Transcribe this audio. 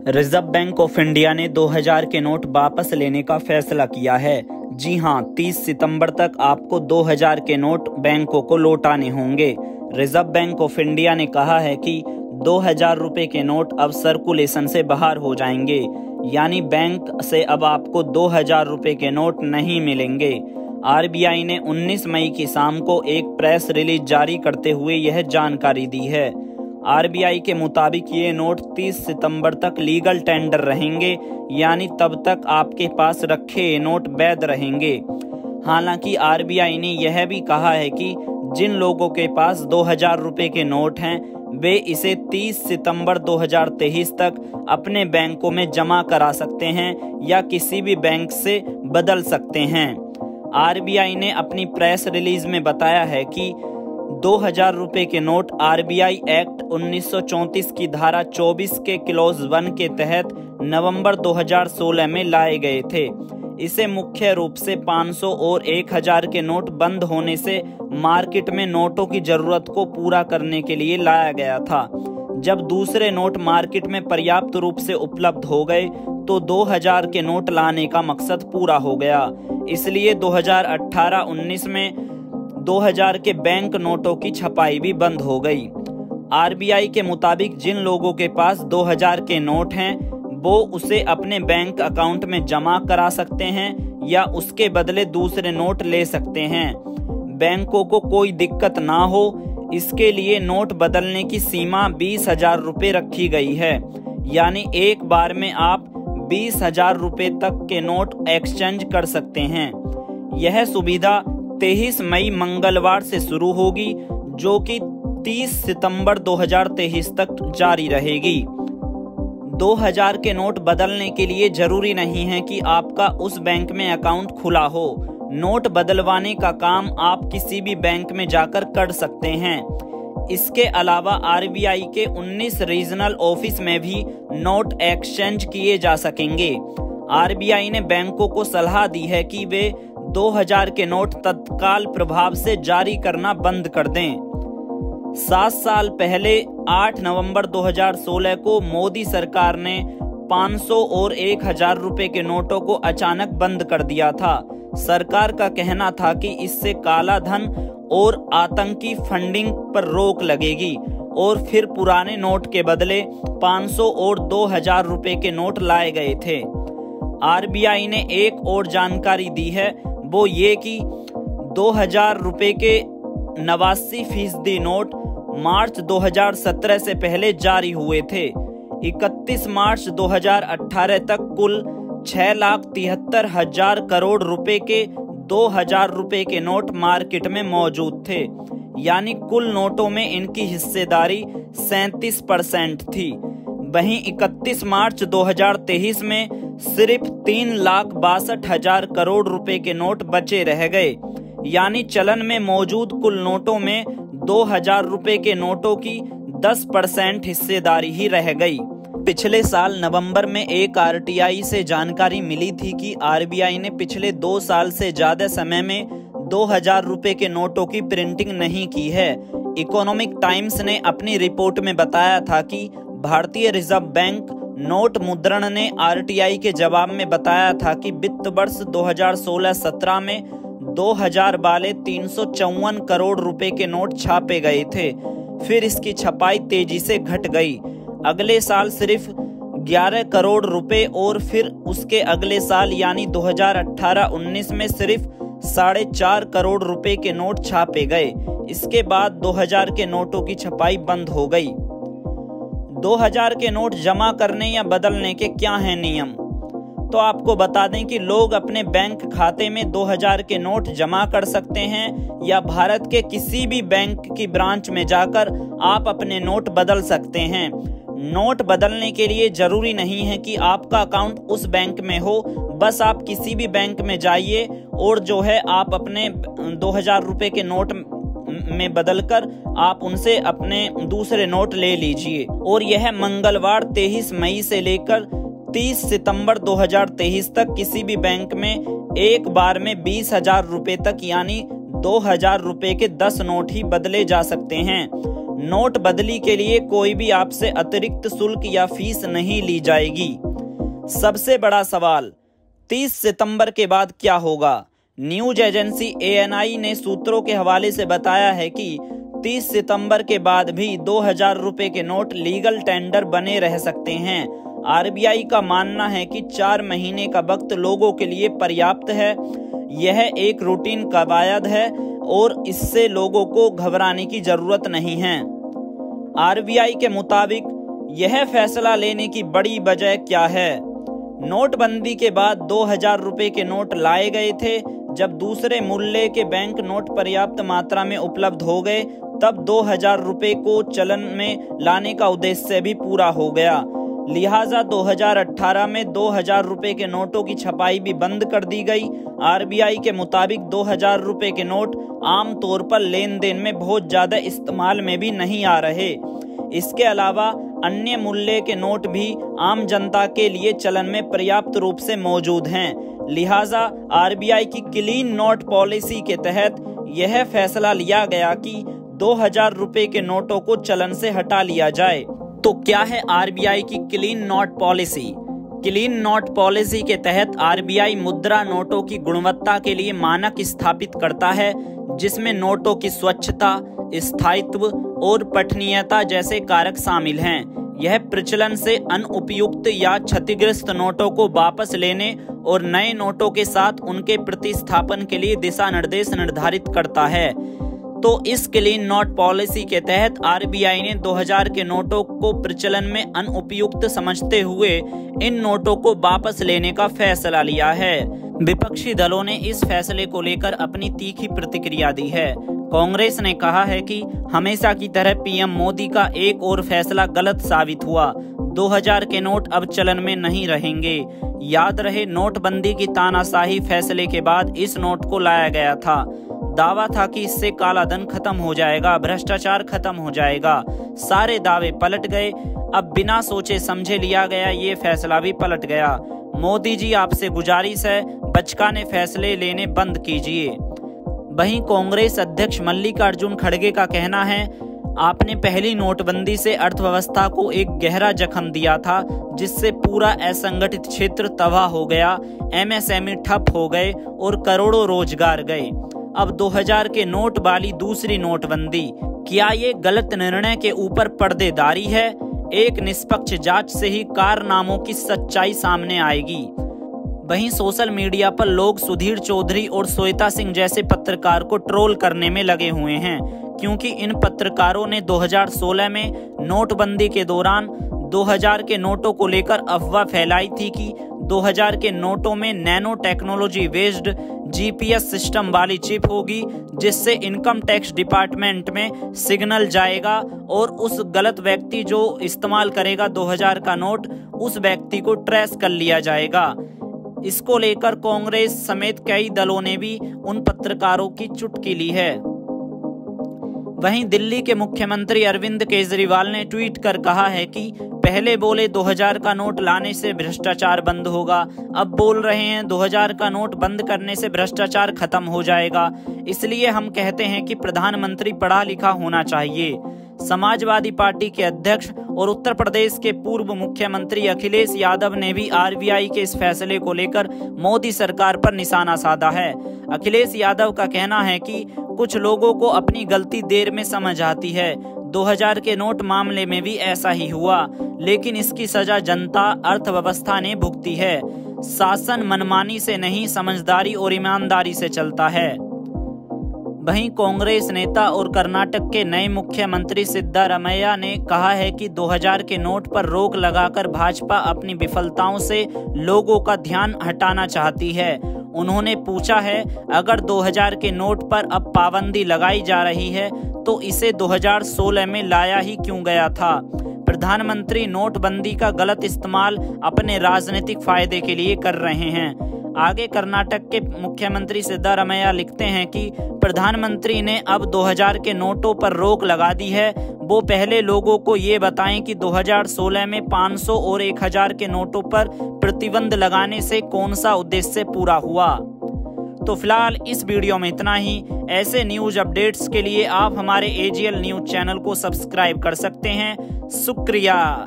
Reserve bank of India ने 2000 के note वापस लेने का फैसला किया है। जी हां, 30 सितंबर तक आपको 2000 के नोट बैंकों को लौटाने होंगे। रिजर्व बैंक ऑफ इंडिया ने कहा है कि 2000 रुपए के नोट अब सर्कुलेशन से बाहर हो जाएंगे, यानी बैंक से अब आपको 2000 रुपए के नोट नहीं मिलेंगे। आरबीआई ने 19 मई की शाम को एक प्रेस रिलीज जारी करते हुए यह जानकारी दी है। आरबीआई के मुताबिक ये नोट 30 सितंबर तक लीगल टेंडर रहेंगे, यानी तब तक आपके पास रखे ये नोट वैध रहेंगे। हालांकि आरबीआई ने यह भी कहा है कि जिन लोगों के पास 2000 रुपए के नोट हैं, वे इसे 30 सितंबर 2023 तक अपने बैंकों में जमा करा सकते हैं या किसी भी बैंक से बदल सकते हैं। आरबीआई ने अपनी प्रेस रिलीज में बताया है कि 2000 रुपए के नोट आरबीआई एक्ट 1934 की धारा 24 के क्लॉज 1 के तहत नवंबर 2016 में लाए गए थे। इसे मुख्य रूप से 500 और 1000 के नोट बंद होने से मार्केट में नोटों की जरूरत को पूरा करने के लिए लाया गया था। जब दूसरे नोट मार्केट में पर्याप्त रूप से उपलब्ध हो गए तो 2000 के नोट लाने का मकसद पूरा हो गया। इसलिए 2018-19 में 2000 के बैंक नोटों की छपाई भी बंद हो गई। आरबीआई के मुताबिक जिन लोगों के पास 2000 के नोट हैं, वो उसे अपने बैंक अकाउंट में जमा करा सकते हैं या उसके बदले दूसरे नोट ले सकते हैं। बैंकों को कोई दिक्कत ना हो, इसके लिए नोट बदलने की सीमा 20,000 रुपये रखी गई है, यानी एक बार में आप 20,000 रुपये तक के नोट एक्सचेंज कर सकते हैं। यह सुविधा 23 मई मंगलवार से शुरू होगी, जो कि 30 सितंबर 2023 तक जारी रहेगी। 2000 के नोट बदलने के लिए जरूरी नहीं है कि आपका उस बैंक में अकाउंट खुला हो। नोट बदलवाने का काम आप किसी भी बैंक में जाकर कर सकते हैं। इसके अलावा आरबीआई के 19 रीजनल ऑफिस में भी नोट एक्सचेंज किए जा सकेंगे। आरबीआई ने बैंकों को सलाह दी है कि वे 2000 के नोट तत्काल प्रभाव से जारी करना बंद कर दें। 7 साल पहले 8 नवंबर 2016 को मोदी सरकार ने 500 और 1000 रुपए के नोटों को अचानक बंद कर दिया था। सरकार का कहना था कि इससे काला धन और आतंकी फंडिंग पर रोक लगेगी और फिर पुराने नोट के बदले 500 और 2000 रुपए के नोट लाए गए थे। आरबीआई ने एक और जानकारी दी है, वो ये कि 2000 रुपए के 89% नोट मार्च 2017 से पहले जारी हुए थे। 31 मार्च 2018 तक कुल 6,73,000 करोड़ रुपए के 2000 रुपए के नोट मार्केट में मौजूद थे, यानी कुल नोटों में इनकी हिस्सेदारी 37% थी। वहीं 31 मार्च 2023 में सिर्फ 3,62,000 करोड़ रुपए के नोट बचे रह गए, यानी चलन में मौजूद कुल नोटों में 2000 रुपए के नोटों की 10% हिस्सेदारी ही रह गई। पिछले साल नवंबर में एक आरटीआई से जानकारी मिली थी कि आरबीआई ने पिछले 2 साल से ज्यादा समय में 2000 रुपए के नोटों की प्रिंटिंग नहीं की है। इकोनॉमिक टाइम्स ने अपनी रिपोर्ट में बताया था कि भारतीय रिजर्व बैंक नोट मुद्रण ने आरटीआई के जवाब में बताया था कि वित्त वर्ष 2016-17 में 2000 वाले 354 करोड़ रुपए के नोट छापे गए थे। फिर इसकी छपाई तेजी से घट गई। अगले साल सिर्फ 11 करोड़ रुपए और फिर उसके अगले साल यानी 2018-19 में सिर्फ 4.5 करोड़ रुपए के नोट छापे गए। इसके बाद 2000 के नोटों की छपाई बंद हो गई। 2000 के नोट जमा करने या बदलने के क्या हैं नियम? तो आपको बता दें कि लोग अपने बैंक खाते में 2000 के नोट जमा कर सकते हैं या भारत के किसी भी बैंक की ब्रांच में जाकर आप अपने नोट बदल सकते हैं। नोट बदलने के लिए जरूरी नहीं है कि आपका अकाउंट उस बैंक में हो, बस आप किसी भी बैंक में जाइए और जो है आप अपने 2000 रुपए के नोट में बदलकर आप उनसे अपने दूसरे नोट ले लीजिए। और यह मंगलवार 23 मई से लेकर 30 सितंबर 2023 तक किसी भी बैंक में एक बार में 20,000 रुपए तक यानी 2000 रुपए के 10 नोट ही बदले जा सकते हैं। नोट बदली के लिए कोई भी आपसे अतिरिक्त शुल्क या फीस नहीं ली जाएगी। सबसे बड़ा सवाल, 30 सितंबर के बाद क्या होगा? न्यूज एजेंसी ANI ने सूत्रों के हवाले से बताया है कि 30 सितंबर के बाद भी 2000 रुपए के नोट लीगल टेंडर बने रह सकते हैं। RBI का मानना है कि 4 महीने का वक्त लोगों के लिए पर्याप्त है। यह एक रूटीन कवायद है और इससे लोगों को घबराने की जरूरत नहीं है। RBI के मुताबिक यह फैसला लेने की बड़ी वजह क्या है? नोटबंदी के बाद 2000 रुपए के नोट लाए गए थे। जब दूसरे मूल्य के बैंक नोट पर्याप्त मात्रा में उपलब्ध हो गए, तब 2000 रुपए को चलन में लाने का उद्देश्य भी पूरा हो गया। लिहाजा 2018 में 2000 रुपए के नोटों की छपाई भी बंद कर दी गई। RBI के मुताबिक 2000 रुपए के नोट आमतौर पर लेन देन में बहुत ज्यादा इस्तेमाल में भी नहीं आ रहे। इसके अलावा अन्य मूल्य के नोट भी आम जनता के लिए चलन में पर्याप्त रूप से मौजूद हैं। लिहाजा RBI की क्लीन नोट पॉलिसी के तहत यह फैसला लिया गया कि 2000 रुपए के नोटों को चलन से हटा लिया जाए। तो क्या है RBI की clean note policy? Clean note policy के तहत RBI मुद्रा नोटों की गुणवत्ता के लिए मानक स्थापित करता है, जिसमें नोटों की स्वच्छता, स्थायित्व और पठनीयता जैसे कारक शामिल हैं। यह प्रचलन से अनुपयुक्त या क्षतिग्रस्त नोटों को वापस लेने और नए नोटों के साथ उनके प्रतिस्थापन के लिए दिशा निर्देश निर्धारित करता है। तो इस क्लीन नोट पॉलिसी के तहत RBI ने 2000 के नोटों को प्रचलन में अनुपयुक्त समझते हुए इन नोटों को वापस लेने का फैसला लिया है। विपक्षी दलों ने इस फैसले को लेकर अपनी तीखी प्रतिक्रिया दी है। कांग्रेस ने कहा है कि हमेशा की तरह PM मोदी का एक और फैसला गलत साबित हुआ। 2000 के नोट अब चलन में नहीं रहेंगे। याद रहे, नोटबंदी की तानाशाही फैसले के बाद इस नोट को लाया गया था। दावा था कि इससे काला धन खत्म हो जाएगा, भ्रष्टाचार खत्म हो जाएगा। सारे दावे पलट गए। अब बिना सोचे समझे लिया गया ये फैसला भी पलट गया। मोदी जी, आपसे गुजारिश है, बचकाने फैसले लेने बंद कीजिए। वहीं कांग्रेस अध्यक्ष मल्लिकार्जुन खड़गे का कहना है, आपने पहली नोटबंदी से अर्थव्यवस्था को एक गहरा जख्म दिया था, जिससे पूरा असंगठित क्षेत्र तबाह हो गया, MSME ठप हो गए और करोड़ों रोजगार गए। अब 2000 के नोट वाली दूसरी नोटबंदी, क्या ये गलत निर्णय के ऊपर पर्देदारी है? एक निष्पक्ष जांच से ही कारनामों की सच्चाई सामने आएगी। वहीं सोशल मीडिया पर लोग सुधीर चौधरी और श्वेता सिंह जैसे पत्रकार को ट्रोल करने में लगे हुए हैं, क्योंकि इन पत्रकारों ने 2016 में नोटबंदी के दौरान 2000 के नोटों को लेकर अफवाह फैलाई थी कि 2000 के नोटों में nano technology based GPS system वाली चिप होगी, जिससे इनकम टैक्स डिपार्टमेंट में सिग्नल जाएगा और उस गलत व्यक्ति जो इस्तेमाल करेगा 2000 का नोट, उस व्यक्ति को ट्रेस कर लिया जाएगा। इसको लेकर कांग्रेस समेत कई दलों ने भी उन पत्रकारों की चुटकी ली है। वहीं दिल्ली के मुख्यमंत्री अरविंद केजरीवाल ने ट्वीट कर कहा है कि पहले बोले 2000 का नोट लाने से भ्रष्टाचार बंद होगा, अब बोल रहे हैं 2000 का नोट बंद करने से भ्रष्टाचार खत्म हो जाएगा। इसलिए हम कहते हैं कि प्रधानमंत्री पढ़ा लिखा होना चाहिए। समाजवादी पार्टी के अध्यक्ष और उत्तर प्रदेश के पूर्व मुख्यमंत्री अखिलेश यादव ने भी RBI के इस फैसले को लेकर मोदी सरकार पर निशाना साधा है। अखिलेश यादव का कहना है कि कुछ लोगों को अपनी गलती देर में समझ आती है। 2000 के नोट मामले में भी ऐसा ही हुआ, लेकिन इसकी सजा जनता, अर्थव्यवस्था ने भुगती है। शासन मनमानी से नहीं, समझदारी और ईमानदारी से चलता है। वहीं कांग्रेस नेता और कर्नाटक के नए मुख्यमंत्री सिद्धारमैया ने कहा है कि 2000 के नोट पर रोक लगाकर भाजपा अपनी विफलताओं से लोगों का ध्यान हटाना चाहती है। उन्होंने पूछा है, अगर 2000 के नोट पर अब पाबंदी लगाई जा रही है तो इसे 2016 में लाया ही क्यों गया था? प्रधानमंत्री नोटबंदी का गलत इस्तेमाल अपने राजनीतिक फायदे के लिए कर रहे हैं। आगे कर्नाटक के मुख्यमंत्री सिद्धारमैया लिखते हैं कि प्रधानमंत्री ने अब 2000 के नोटों पर रोक लगा दी है। वो पहले लोगों को ये बताएं कि 2016 में 500 और 1000 के नोटों पर प्रतिबंध लगाने से कौन सा उद्देश्य पूरा हुआ। तो फिलहाल इस वीडियो में इतना ही। ऐसे न्यूज अपडेट्स के लिए आप हमारे AGL न्यूज चैनल को सब्सक्राइब कर सकते हैं। शुक्रिया।